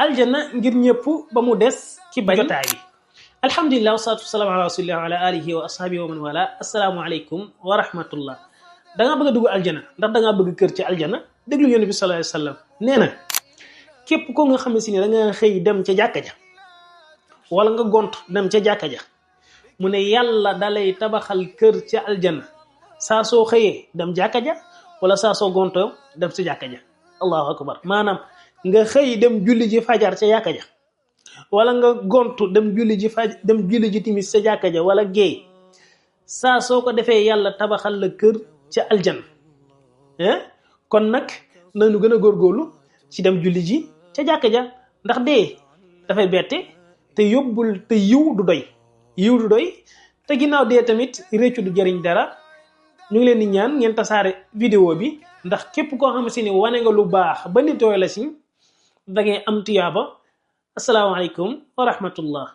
aljanna ngir ñëpp ba mu des ki bañ jotaay bi. alhamdulilah wasalaatu wasalaam ala rasulillah wa ala alihi wa ashabihi wa man wala assalaamu aleykum wa rahmatullah. da ngaa bëgg a dugg aljana ndax da ngaa bëgg kër ci aljana déglu yonent bi sallallahu alayhi wa sallam nee na képp ko nga xam ne si ne da nga xëy dem ca jàkka ja wala nga gont dem ca jàkka ja mu ne yàlla dalay tabaxal kër ca aljana saa soo xëyee dem jàkka ja wala saa soo gontoo dem ca jàkka ja. allahu akbar. maanaam nga xëy dem julli ji fajar ca jàkka ja wala nga gontu dem julli ji timis ca jàkka ja wala géey saa soo ko defee yàlla tabaxal la kër ca aljana kon nag nañu gën a góorgóorlu ci dem julli ji ca jàkka ja ndax dee dafay bette te yóbbul te yiw du doy te ginnaaw dee tamit réccu du jëriñ dara. ñu ngi leen di ñaan ngeen tasaare vidéo bi ndax képp koo xam si ne wane nga lu baax ba nit tooy la si da ngay am tuyaaba. asalaamaaleykum wa rahmatullah.